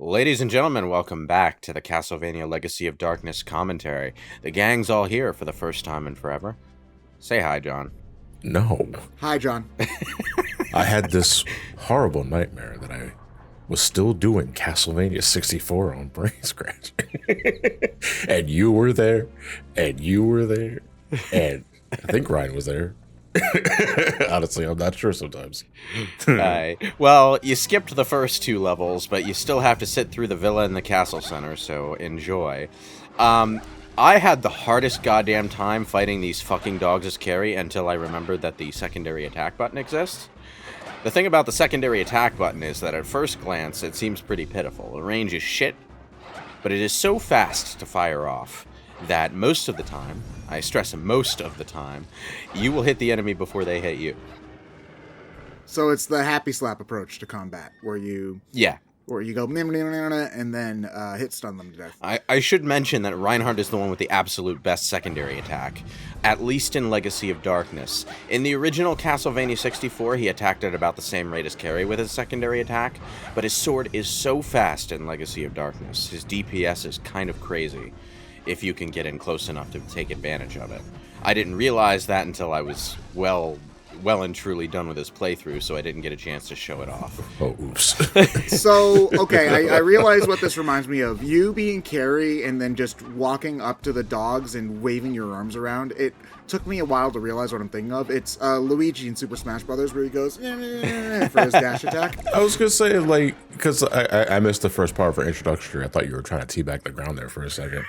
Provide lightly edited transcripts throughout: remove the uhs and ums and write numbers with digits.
Ladies and gentlemen, welcome back to the Castlevania Legacy of Darkness commentary. The gang's all here for the first time in forever. Say hi, John. No. Hi, John. I had this horrible nightmare that I was still doing Castlevania 64 on BrainScratch. And you were there, and you were there, and I think Ryan was there. Honestly, I'm not sure sometimes. Well, you skipped the first two levels, but you still have to sit through the villa and the castle center, so enjoy. I had the hardest goddamn time fighting these fucking dogs as Carrie until I remembered that the secondary attack button exists. The thing about the secondary attack button is that at first glance, it seems pretty pitiful. The range is shit, but it is so fast to fire off that most of the time, I stress most of the time, you will hit the enemy before they hit you. So it's the happy slap approach to combat, where you go and then hit stun them to death. I should mention that Reinhardt is the one with the absolute best secondary attack, at least in Legacy of Darkness. In the original Castlevania 64, he attacked at about the same rate as Carrie with his secondary attack, but his sword is so fast in Legacy of Darkness. His DPS is kind of crazy, if you can get in close enough to take advantage of it. I didn't realize that until I was well and truly done with his playthrough, so I didn't get a chance to show it off. Oh, oops. So, okay, I realize what this reminds me of. You being Carrie and then just walking up to the dogs and waving your arms around. It took me a while to realize what I'm thinking of. It's Luigi in Super Smash Brothers where he goes for his dash attack. I was going to say, like, because I missed the first part of her introduction. I thought you were trying to teabag the ground there for a second.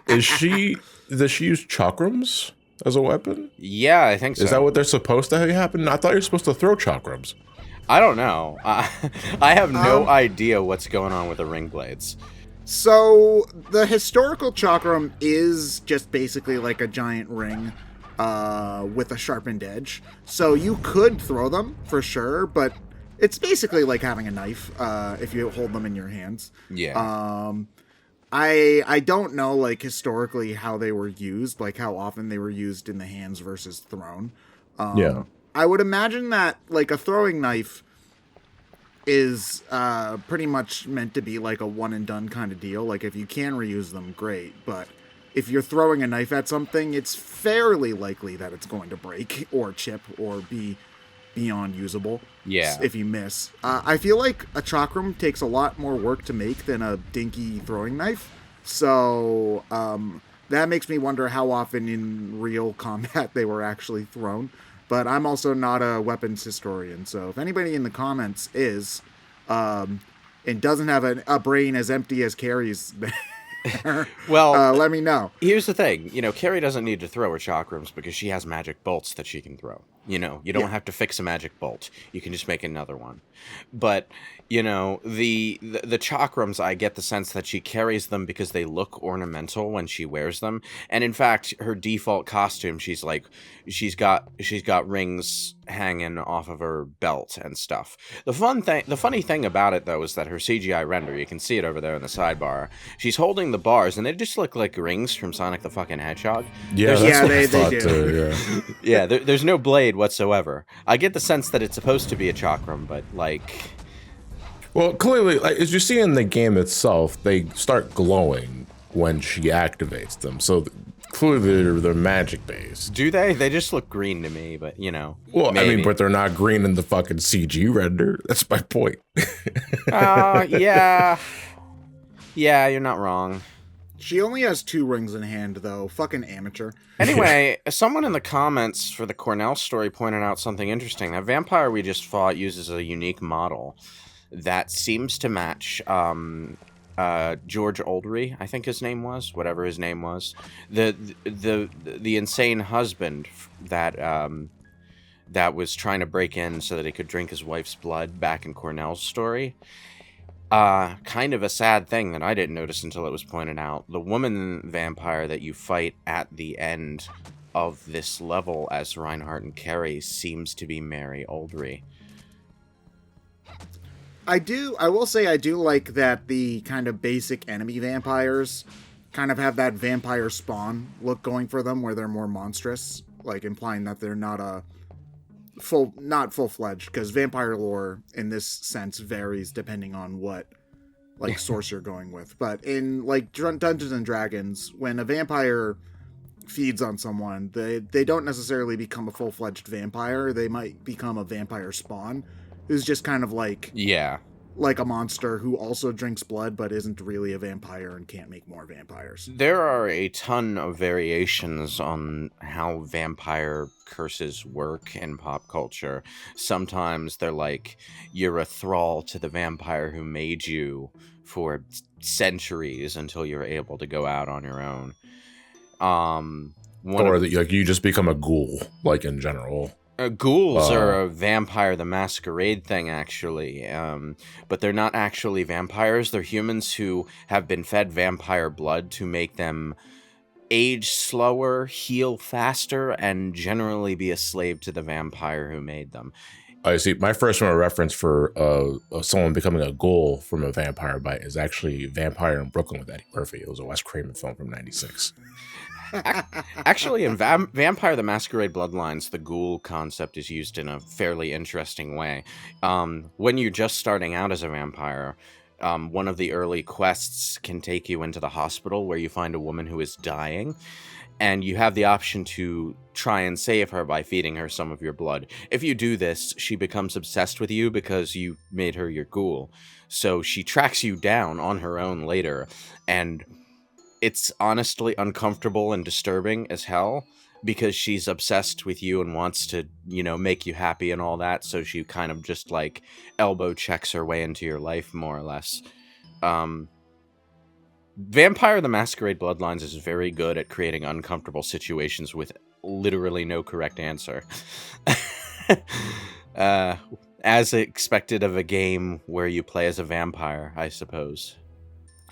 Does she use chakrams as a weapon? Yeah, I think so. Is that what they're supposed to happen? I thought you're supposed to throw chakrams. I don't know. I have no idea what's going on with the ring blades. So the historical chakram is just basically like a giant ring with a sharpened edge. So you could throw them for sure, but it's basically like having a knife if you hold them in your hands. Yeah. I don't know, like, historically how they were used, like, how often they were used in the hands versus thrown. Yeah. I would imagine that, like, a throwing knife is pretty much meant to be, like, a one-and-done kind of deal. Like, if you can reuse them, great. But if you're throwing a knife at something, it's fairly likely that it's going to break or chip or be beyond usable. Yeah. If you miss. I feel like a chakram takes a lot more work to make than a dinky throwing knife. So that makes me wonder how often in real combat they were actually thrown. But I'm also not a weapons historian. So if anybody in the comments is and doesn't have a brain as empty as Carrie's well, let me know. Here's the thing. Carrie doesn't need to throw her chakrams because she has magic bolts that she can throw. You don't have to fix a magic bolt. You can just make another one. But, the chakrams, I get the sense that she carries them because they look ornamental when she wears them. And in fact, her default costume, she's got rings hanging off of her belt and stuff. The funny thing about it, though, is that her CGI render, you can see it over there in the sidebar, she's holding the bars, and they just look like rings from Sonic the fucking Hedgehog. Yeah, they do. Yeah, there's no blade whatsoever. I get the sense that it's supposed to be a chakram, but, like... Well, clearly, as you see in the game itself, they start glowing when she activates them. So clearly they're magic-based. Do they? They just look green to me, but, Well, maybe. I mean, but they're not green in the fucking CG render. That's my point. Yeah. Yeah, you're not wrong. She only has 2 rings in hand, though. Fucking amateur. Anyway, someone in the comments for the Cornell story pointed out something interesting. That vampire we just fought uses a unique model that seems to match George Oldry, I think his name was, whatever his name was, the insane husband that was trying to break in so that he could drink his wife's blood back in Cornell's story. Kind of a sad thing that I didn't notice until it was pointed out. The woman vampire that you fight at the end of this level as Reinhardt and Carrie seems to be Mary Oldry. I will say I do like that the kind of basic enemy vampires kind of have that vampire spawn look going for them, where they're more monstrous, like implying that they're not full-fledged, because vampire lore in this sense varies depending on what like source you're going with. But in like Dungeons and Dragons, when a vampire feeds on someone, they don't necessarily become a full-fledged vampire. They might become a vampire spawn who's just kind of like a monster who also drinks blood but isn't really a vampire and can't make more vampires. There are a ton of variations on how vampire curses work in pop culture. Sometimes they're like, you're a thrall to the vampire who made you for centuries until you're able to go out on your own. Like you just become a ghoul, like in general. Ghouls are a Vampire the Masquerade thing, actually. But they're not actually vampires. They're humans who have been fed vampire blood to make them age slower, heal faster, and generally be a slave to the vampire who made them. I see. My first reference for someone becoming a ghoul from a vampire bite is actually Vampire in Brooklyn with Eddie Murphy. It was a Wes Craven film from '96. Actually, in Vampire the Masquerade Bloodlines, the ghoul concept is used in a fairly interesting way. When you're just starting out as a vampire, one of the early quests can take you into the hospital where you find a woman who is dying, and you have the option to try and save her by feeding her some of your blood. If you do this, she becomes obsessed with you because you made her your ghoul. So she tracks you down on her own later, and it's honestly uncomfortable and disturbing as hell because she's obsessed with you and wants to, make you happy and all that. So she kind of just like elbow checks her way into your life, more or less. Vampire the Masquerade Bloodlines is very good at creating uncomfortable situations with literally no correct answer. As expected of a game where you play as a vampire, I suppose.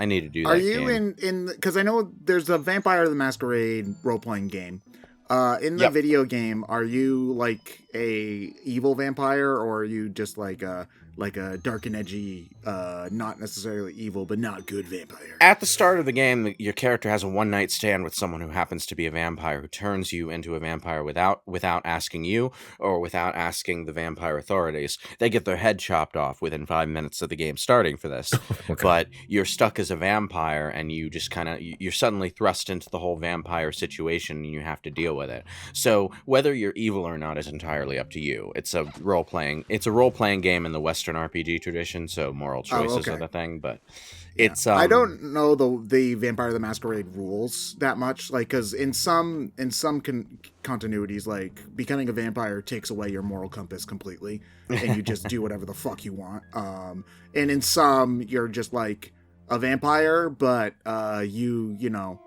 I need to do that. Are you in because I know there's a Vampire the Masquerade role-playing game. In the video game, are you like a evil vampire, or are you just like a dark and edgy, not necessarily evil but not good vampire? At the start of the game, your character has a one-night stand with someone who happens to be a vampire, who turns you into a vampire without asking you or without asking the vampire authorities. They get their head chopped off within 5 minutes of the game starting for this. Okay. But you're stuck as a vampire, and you just you're suddenly thrust into the whole vampire situation, and you have to deal with it. So whether you're evil or not is entirely up to you. It's a role-playing game in the Western RPG tradition, so moral choices are the thing, but it's I don't know the Vampire the Masquerade rules that much, like, because in some continuities, like, becoming a vampire takes away your moral compass completely, and you just do whatever the fuck you want. And in some, you're just like a vampire, but you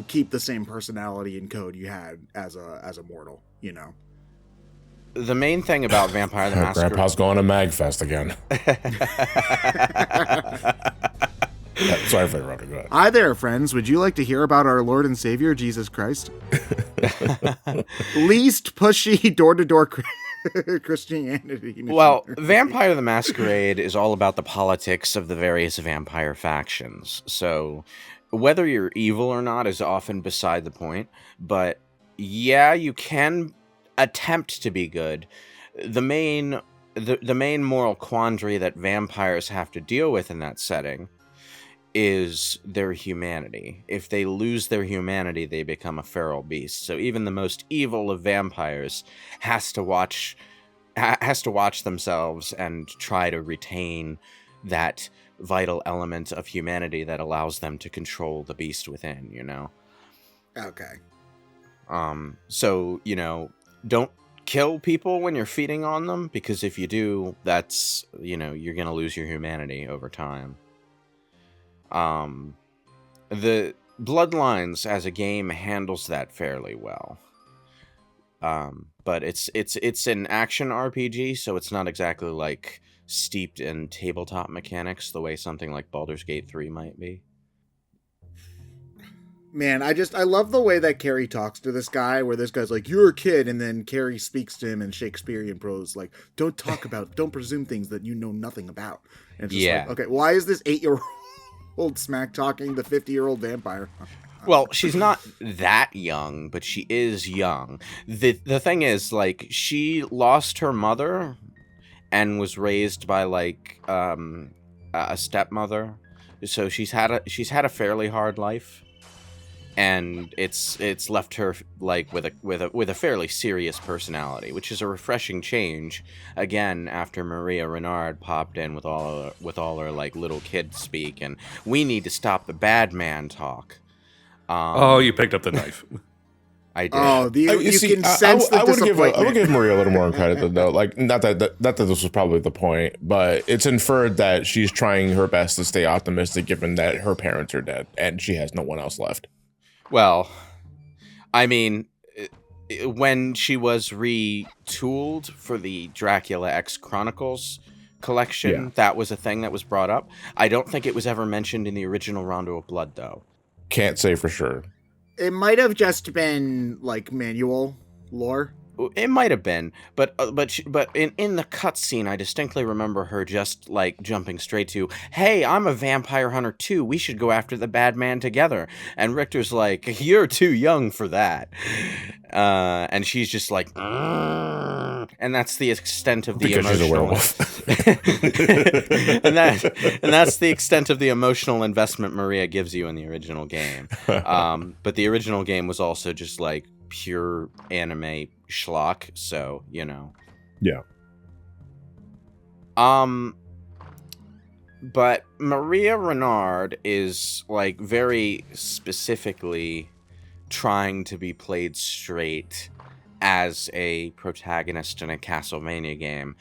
keep the same personality and code you had as a mortal, The main thing about Vampire the Masquerade... Grandpa's going to MagFest again. Sorry for interrupting. Go ahead. Hi there, friends. Would you like to hear about our Lord and Savior, Jesus Christ? Least pushy door-to-door Christianity. Well, Vampire the Masquerade is all about the politics of the various vampire factions. So whether you're evil or not is often beside the point. But yeah, you can attempt to be good. The main moral quandary that vampires have to deal with in that setting is their humanity. If they lose their humanity, they become a feral beast. So even the most evil of vampires has to watch themselves and try to retain that vital element of humanity that allows them to control the beast within, Okay. So, don't kill people when you're feeding on them, because if you do, that's, you're going to lose your humanity over time. The Bloodlines as a game handles that fairly well. But it's an action RPG, so it's not exactly like steeped in tabletop mechanics the way something like Baldur's Gate 3 might be. Man, I love the way that Carrie talks to this guy, where this guy's like, you're a kid, and then Carrie speaks to him in Shakespearean prose, like, don't presume things that you know nothing about. And it's just like, okay, why is this 8-year-old smack talking the 50-year-old vampire? Well, she's not that young, but she is young. The thing is, like, she lost her mother and was raised by, like, a stepmother, so she's had a fairly hard life, and it's left her like with a fairly serious personality, which is a refreshing change. Again, after Maria Renard popped in with all her like little kid speak, and we need to stop the bad man talk. Oh, you picked up the knife. I did. Oh, you see, can sense the disappointment. I would give Maria a little more credit though. Like, not that this was probably the point, but it's inferred that she's trying her best to stay optimistic, given that her parents are dead and she has no one else left. Well, I mean, when she was retooled for the Dracula X Chronicles collection, that was a thing that was brought up. I don't think it was ever mentioned in the original Rondo of Blood, though. Can't say for sure. It might have just been like manual lore. It might have been, but in the cutscene, I distinctly remember her just like jumping straight to, "Hey, I'm a vampire hunter too. We should go after the bad man together." And Richter's like, "You're too young for that," and she's just like, and that's the extent of the because emotional. she's a werewolf. and that's the extent of the emotional investment Maria gives you in the original game. But the original game was also just like pure anime schlock, so you know. Yeah. But Maria Renard is like very specifically trying to be played straight as a protagonist in a Castlevania game.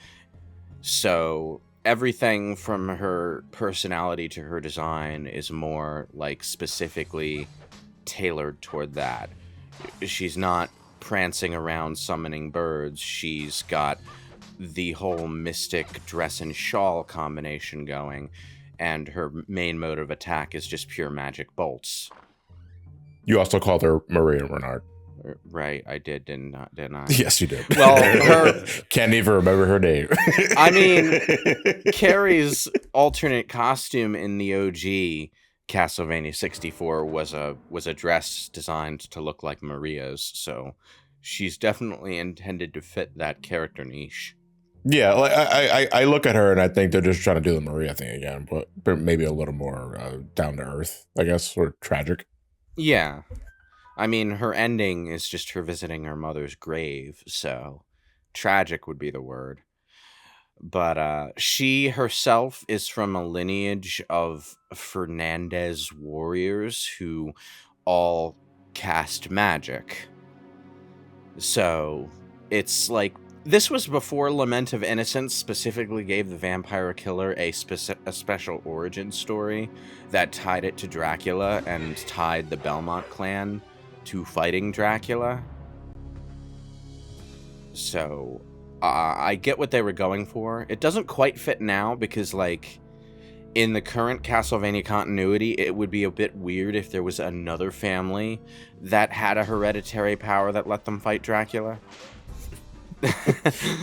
So everything from her personality to her design is more like specifically tailored toward that. She's not prancing around summoning birds. She's got the whole mystic dress and shawl combination going, and her main mode of attack is just pure magic bolts. You also called her Maria Renard. Right, I did, didn't I? Yes, you did. Well, her can't even remember her name. I mean, Carrie's alternate costume in the OG Castlevania 64 was a dress designed to look like Maria's, so she's definitely intended to fit that character niche. Yeah, like I look at her and I think they're just trying to do the Maria thing again, but maybe a little more down to earth, I guess, or tragic. Yeah. I mean, her ending is just her visiting her mother's grave, so tragic would be the word. But she herself is from a lineage of Fernandez warriors who all cast magic. So it's like, this was before Lament of Innocence specifically gave the vampire killer a special origin story that tied it to Dracula and tied the Belmont clan to fighting Dracula. So I get what they were going for. It doesn't quite fit now because, like, in the current Castlevania continuity, it would be a bit weird if there was another family that had a hereditary power that let them fight Dracula.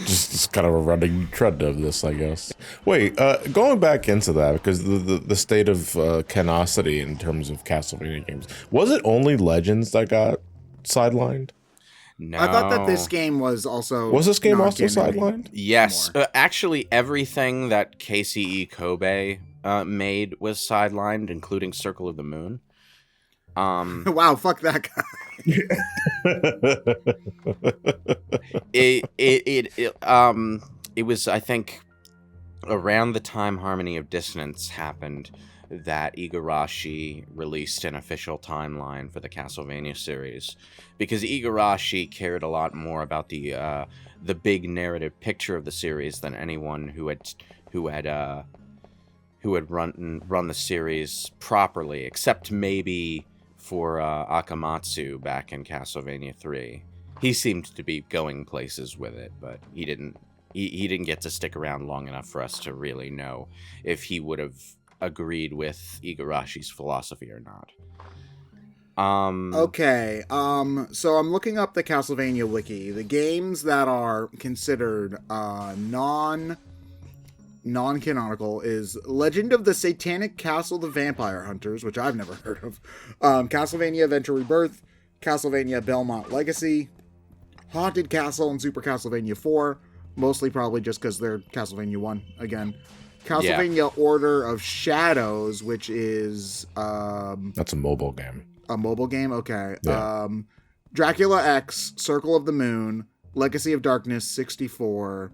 just kind of a running trend of this, I guess. Wait, going back into that, because the state of canosity in terms of Castlevania games, was it only Legends that got sidelined? No. I thought that this game was also... Was this game also non-canon sidelined? Yes. Actually, everything that KCE Kobe made was sidelined, including Circle of the Moon. Wow, fuck that guy. It was, I think, around the time Harmony of Dissonance happened that Igarashi released an official timeline for the Castlevania series, because Igarashi cared a lot more about the big narrative picture of the series than anyone who had run the series properly, except maybe for Akamatsu back in Castlevania 3. He seemed to be going places with it, but he didn't get to stick around long enough for us to really know if he would have agreed with Igarashi's philosophy or not. Okay, so I'm looking up the Castlevania wiki. The games that are considered non-canonical is Legend of the Satanic Castle the Vampire Hunters, which I've never heard of, Castlevania Adventure Rebirth, Castlevania Belmont Legacy, Haunted Castle and Super Castlevania 4, mostly probably just because they're Castlevania 1 again, Castlevania Order of Shadows, which is That's a mobile game. a mobile game. Okay. Yeah. Dracula X, Circle of the Moon, Legacy of Darkness 64,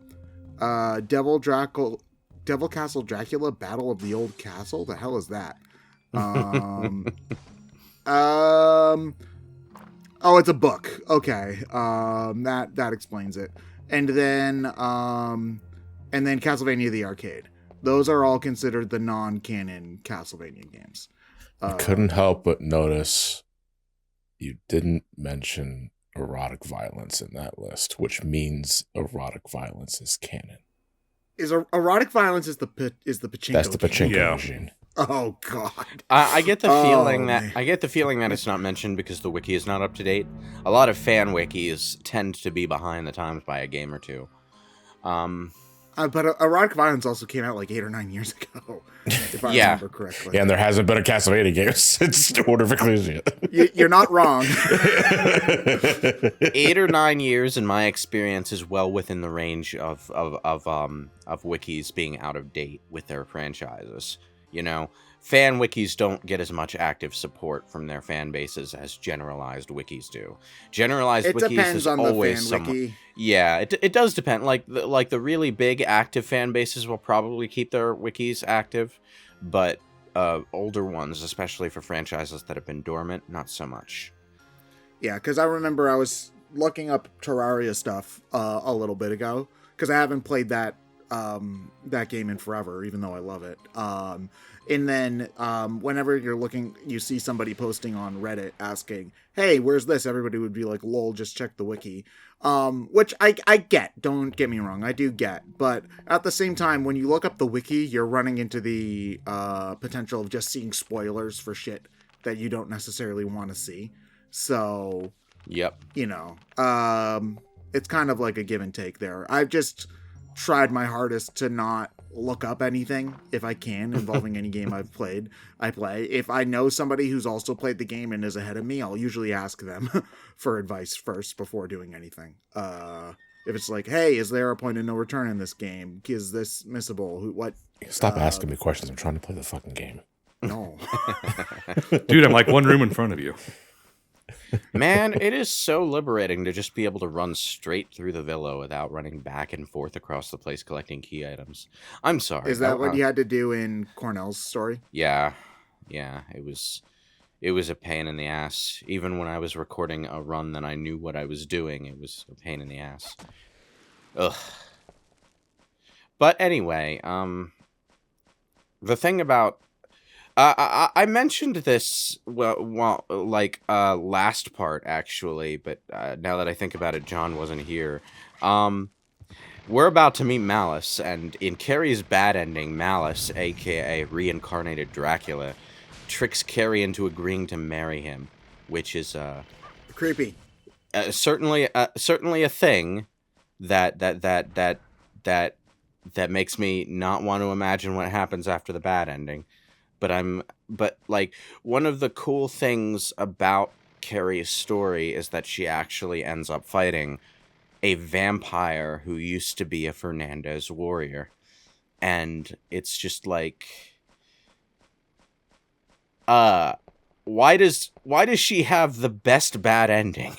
Devil Castle Dracula, Battle of the Old Castle. The hell is that? Oh, it's a book. Okay. That explains it. And then Castlevania the Arcade. Those are all considered the non-canon Castlevania games. I couldn't help but notice you didn't mention erotic violence in that list, which means erotic violence is canon. Is erotic violence is the pachinko? That's the pachinko Yeah. machine. Oh God. I get the feeling man. that it's not mentioned because the wiki is not up to date. A lot of fan wikis tend to be behind the times by a game or two. But erotic violence also came out like 8 or 9 years ago, if I remember correctly. Yeah, and there hasn't been a Castlevania game since Order of Ecclesia. You're not wrong. 8 or 9 years, in my experience, is well within the range of wikis being out of date with their franchises. You know, fan wikis don't get as much active support from their fan bases as generalized wikis do. Generalized It wikis depends is on the always fan somewhat. wiki. Yeah, it does depend. Like the really big active fan bases will probably keep their wikis active, but older ones, especially for franchises that have been dormant, not so much. Yeah, because I remember I was looking up Terraria stuff a little bit ago, because I haven't played that game in forever, even though I love it. And then whenever you see somebody posting on Reddit asking, hey, where's this? Everybody would be like, lol, just check the wiki. Which I get, don't get me wrong, I do get. But at the same time, when you look up the wiki, you're running into the potential of just seeing spoilers for shit that you don't necessarily want to see. So, Yep. you know, it's kind of like a give and take there. I've just tried my hardest to not look up anything if I can involving any game I play. If I know somebody who's also played the game and is ahead of me, I'll usually ask them for advice first before doing anything. If it's like, hey, is there a point of no return in this game? Is this missable? What? Stop asking me questions. I'm trying to play the fucking game. No. Dude, I'm like one room in front of you. Man, it is so liberating to just be able to run straight through the villa without running back and forth across the place collecting key items. I'm sorry. Is that what you had to do in Cornell's story? Yeah. It was a pain in the ass. Even when I was recording a run that I knew what I was doing, it was a pain in the ass. Ugh. But anyway, the thing about I mentioned this last part actually, but now that I think about it, John wasn't here. We're about to meet Malice, and in Carrie's bad ending, Malice, aka reincarnated Dracula, tricks Carrie into agreeing to marry him, which is Creepy. certainly a thing that makes me not want to imagine what happens after the bad ending. But like, one of the cool things about Carrie's story is that she actually ends up fighting a vampire who used to be a Fernandez warrior. And it's just like, why does she have the best bad ending?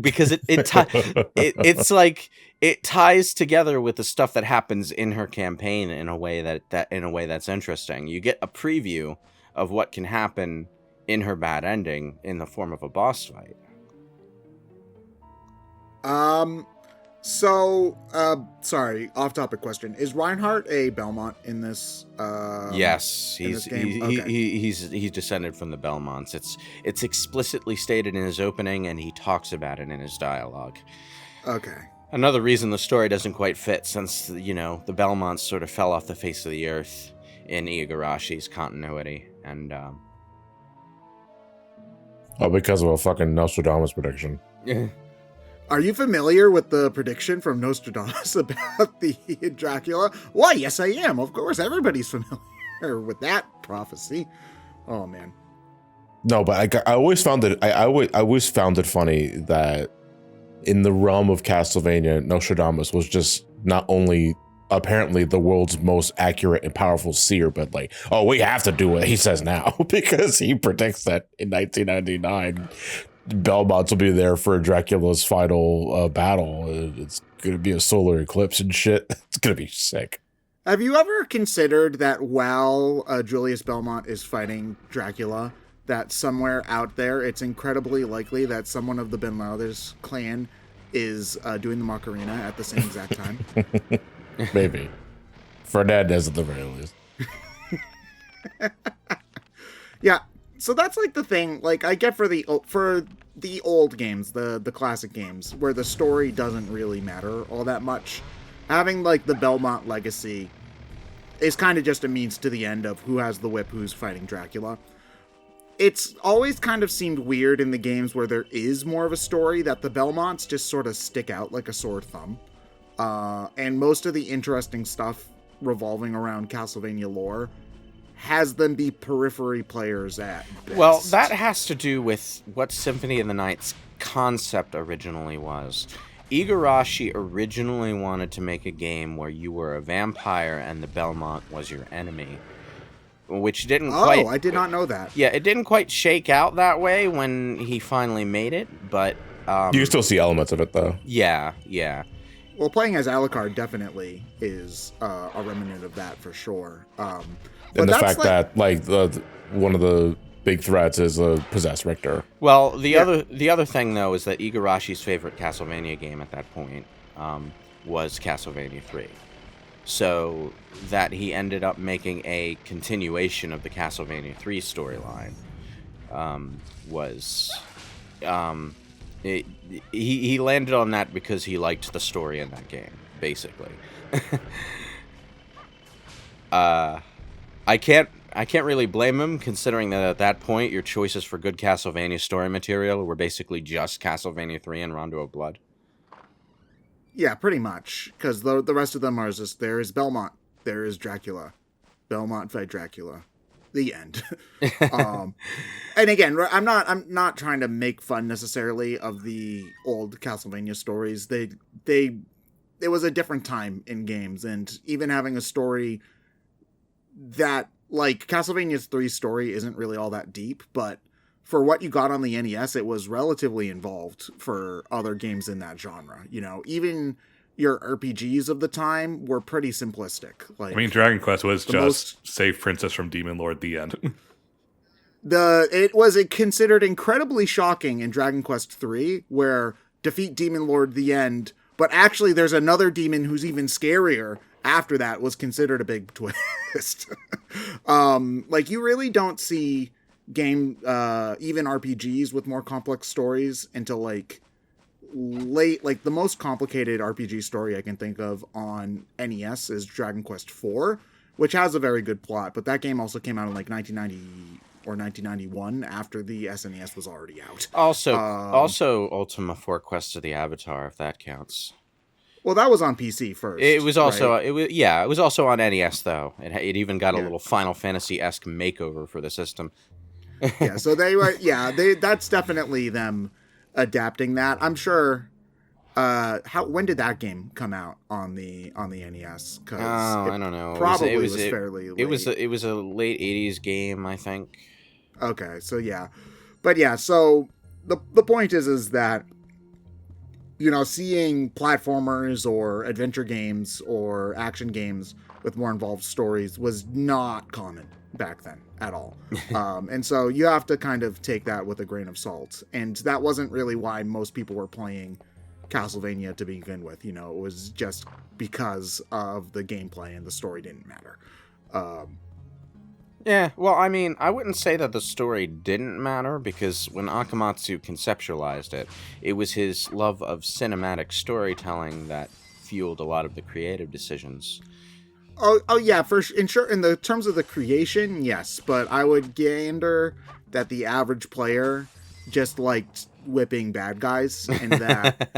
Because it's like, it ties together with the stuff that happens in her campaign in a way that's interesting. You get a preview of what can happen in her bad ending in the form of a boss fight. Sorry, off-topic question. Is Reinhardt a Belmont in this? Yes, this game? Okay. he's descended from the Belmonts. It's explicitly stated in his opening, and he talks about it in his dialogue. Okay. Another reason the story doesn't quite fit, since, you know, the Belmonts sort of fell off the face of the earth in Igarashi's continuity, and because of a fucking Nostradamus prediction. Are you familiar with the prediction from Nostradamus about the Dracula? Why, yes, I am. Of course, everybody's familiar with that prophecy. Oh man. No, but I always found it. I always found it funny that in the realm of Castlevania, Nostradamus was just not only apparently the world's most accurate and powerful seer, but like, oh, we have to do what he says now because he predicts that in 1999, Belmonts will be there for Dracula's final battle. It's going to be a solar eclipse and shit. It's going to be sick. Have you ever considered that while Julius Belmont is fighting Dracula, that somewhere out there, it's incredibly likely that someone of the Bin Laden's clan is doing the Macarena at the same exact time? Maybe. Fernandez at the very least. Yeah, so that's like the thing. Like, I get for the old games, the classic games, where the story doesn't really matter all that much. Having like the Belmont legacy is kind of just a means to the end of who has the whip, who's fighting Dracula. It's always kind of seemed weird in the games where there is more of a story that the Belmonts just sort of stick out like a sore thumb. And most of the interesting stuff revolving around Castlevania lore has them be periphery players at best. Well, that has to do with what Symphony of the Night's concept originally was. Igarashi originally wanted to make a game where you were a vampire and the Belmont was your enemy, which didn't quite... Oh, I did not know that. Yeah, it didn't quite shake out that way when he finally made it, but... you can still see elements of it, though. Yeah. Well, playing as Alucard definitely is a remnant of that for sure. And the fact that, like, one of the big threats is a possessed Richter. Well, the other thing, though, is that Igarashi's favorite Castlevania game at that point was Castlevania 3. So that he ended up making a continuation of the Castlevania 3 storyline was... he landed on that because he liked the story in that game, basically. I can't really blame him, considering that at that point your choices for good Castlevania story material were basically just Castlevania 3 and Rondo of Blood. Yeah, pretty much, because the rest of them are just, there is Belmont, there is Dracula, Belmont fight Dracula, the end. And again, I'm not trying to make fun necessarily of the old Castlevania stories. It was a different time in games, and even having a story that, like, Castlevania's 3 story isn't really all that deep, but for what you got on the NES, it was relatively involved for other games in that genre. You know, even your RPGs of the time were pretty simplistic. Like, I mean, Dragon Quest was just save Princess from Demon Lord, the end. It was considered incredibly shocking in Dragon Quest III, where defeat Demon Lord, the end, but actually there's another demon who's even scarier after that, was considered a big twist. Like, you really don't see even RPGs with more complex stories until like late. Like, the most complicated RPG story I can think of on NES is Dragon Quest IV, which has a very good plot, but that game also came out in like 1990 or 1991 after the SNES was already out. Also Ultima 4 Quest of the Avatar, if that counts. Well, that was on PC first. It was also right? it was also on NES though. It even got a little Final Fantasy-esque makeover for the system. Yeah, so that's definitely them adapting that. I'm sure. When did that game come out on the NES? I don't know. Probably was fairly late. It was a late 80s game, I think. Okay, so yeah. But yeah, so the point is that, you know, seeing platformers or adventure games or action games with more involved stories was not common back then at all. And so you have to kind of take that with a grain of salt. And that wasn't really why most people were playing Castlevania to begin with. You know, it was just because of the gameplay and the story didn't matter. Yeah, well, I mean, I wouldn't say that the story didn't matter, because when Akamatsu conceptualized it, it was his love of cinematic storytelling that fueled a lot of the creative decisions. Oh yeah, in the terms of the creation, yes, but I would gander that the average player just liked whipping bad guys, and that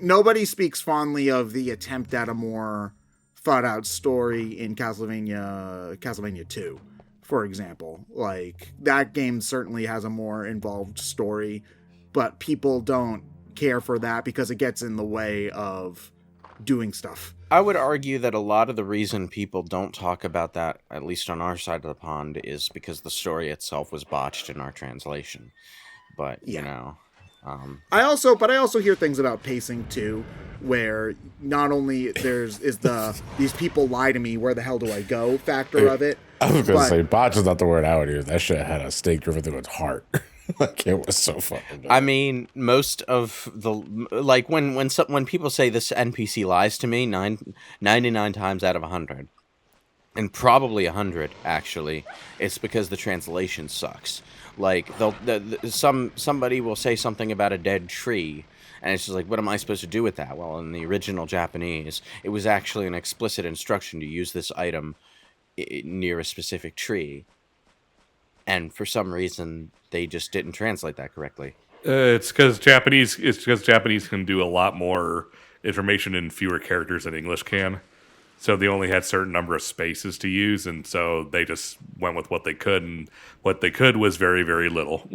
nobody speaks fondly of the attempt at a more thought out story in Castlevania 2, for example. Like, that game certainly has a more involved story, but people don't care for that because it gets in the way of doing stuff. I would argue that a lot of the reason people don't talk about that, at least on our side of the pond, is because the story itself was botched in our translation. But, Yeah. you know... I also hear things about pacing too, where not only these people lie to me, where the hell do I go factor of it. I was gonna say botch is not the word I would use. That shit had a stake driven through its heart. Like, it was so fucking good. I mean, most of the like when people say this NPC lies to me, 99 times out of 100, and probably 100 actually, it's because the translation sucks. Like somebody will say something about a dead tree, and it's just like, what am I supposed to do with that? Well, in the original Japanese, it was actually an explicit instruction to use this item near a specific tree, and for some reason they just didn't translate that correctly. It's because Japanese can do a lot more information in fewer characters than English can. So they only had a certain number of spaces to use, and so they just went with what they could, and what they could was very, very little.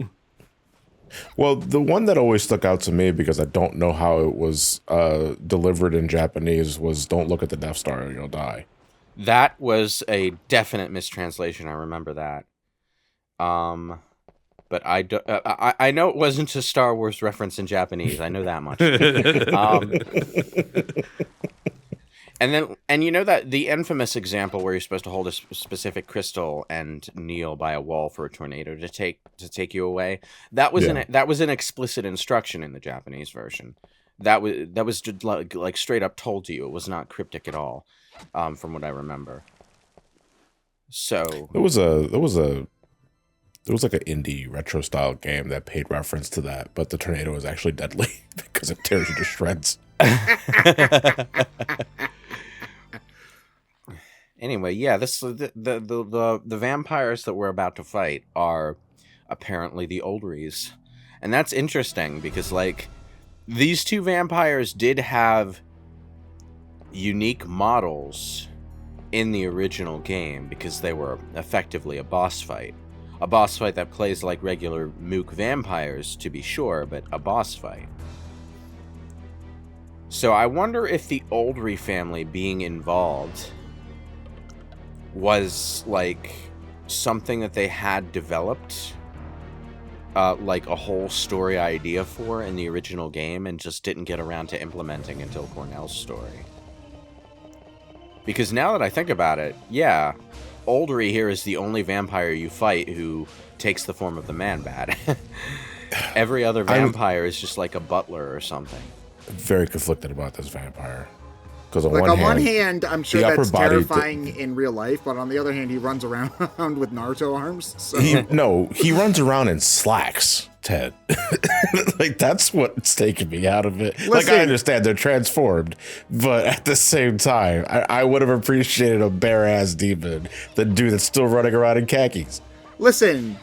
Well, the one that always stuck out to me, because I don't know how it was delivered in Japanese, was "Don't look at the Death Star or you'll die." That was a definite mistranslation. I remember that. But I know it wasn't a Star Wars reference in Japanese. I know that much. And you know that the infamous example where you're supposed to hold a specific crystal and kneel by a wall for a tornado to take you away. That was an explicit instruction in the Japanese version. That was just like straight up told to you. It was not cryptic at all, from what I remember. So There was like an indie retro style game that paid reference to that, but the tornado is actually deadly because it tears you to shreds. Anyway, yeah, the vampires that we're about to fight are apparently the Oldries. And that's interesting because, like, these two vampires did have unique models in the original game because they were effectively a boss fight. A boss fight that plays like regular mook vampires, to be sure, but a boss fight. So I wonder if the Oldry family being involved was like something that they had developed like a whole story idea for in the original game and just didn't get around to implementing until Cornell's story. Because now that I think about it, yeah, Oldry here is the only vampire you fight who takes the form of the Man-Bat. Every other vampire is just like a butler or something. Very conflicted about this vampire. Because on one hand, I'm sure that's terrifying in real life, but on the other hand, he runs around with Naruto arms. So. He runs around in slacks, Ted. Like, that's what's taking me out of it. Listen, like, I understand they're transformed, but at the same time, I would have appreciated a bare-ass demon than dude that's still running around in khakis. Listen,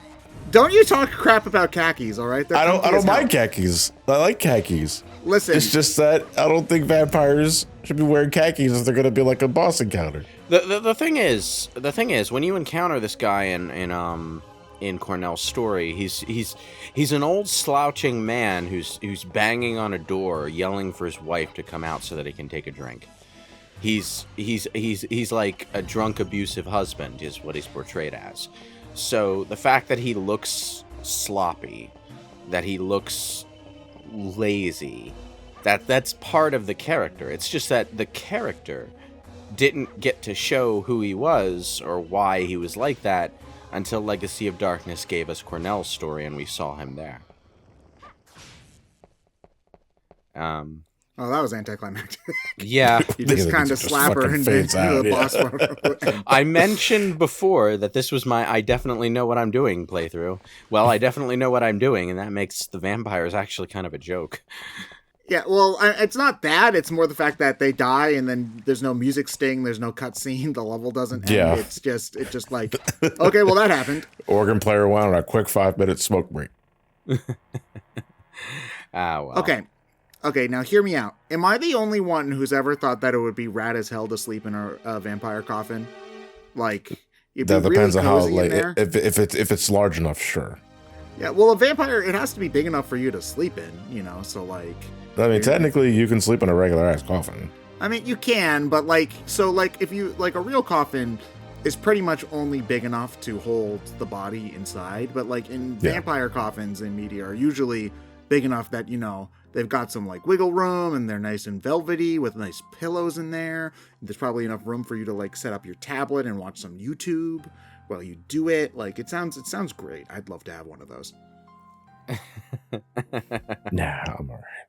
don't you talk crap about khakis, all right? I don't mind khakis. I like khakis. Listen, it's just that I don't think vampires should be wearing khakis if they're going to be like a boss encounter. The thing is, when you encounter this guy in Cornell's story, he's an old slouching man who's banging on a door, yelling for his wife to come out so that he can take a drink. He's like a drunk, abusive husband is what he's portrayed as. So the fact that he looks sloppy, that he looks lazy, that's part of the character. It's just that the character didn't get to show who he was or why he was like that until Legacy of Darkness gave us Cornell's story and we saw him there. Oh, that was anticlimactic. Yeah. You just kind of slap her into the boss. I mentioned before that this was my I definitely know what I'm doing playthrough. Well, I definitely know what I'm doing, and that makes the vampires actually kind of a joke. Yeah, well, it's not that. It's more the fact that they die, and then there's no music sting, there's no cutscene, the level doesn't end. Yeah. It's just like, okay, well, that happened. Organ player went on a quick 5-minute smoke break. Well. Okay, now hear me out. Am I the only one who's ever thought that it would be rad as hell to sleep in a vampire coffin? Like, it'd that be depends really on how, cozy like, in there. if it's large enough, sure. Yeah, well, a vampire, it has to be big enough for you to sleep in, you know, so like... I mean, technically, you can sleep in a regular ass coffin. I mean, you can, but like, so like if you like a real coffin is pretty much only big enough to hold the body inside, but like in vampire coffins in media are usually big enough that, you know, they've got some like wiggle room and they're nice and velvety with nice pillows in there. There's probably enough room for you to like set up your tablet and watch some YouTube while you do it. Like it sounds great. I'd love to have one of those. Nah, I'm all right.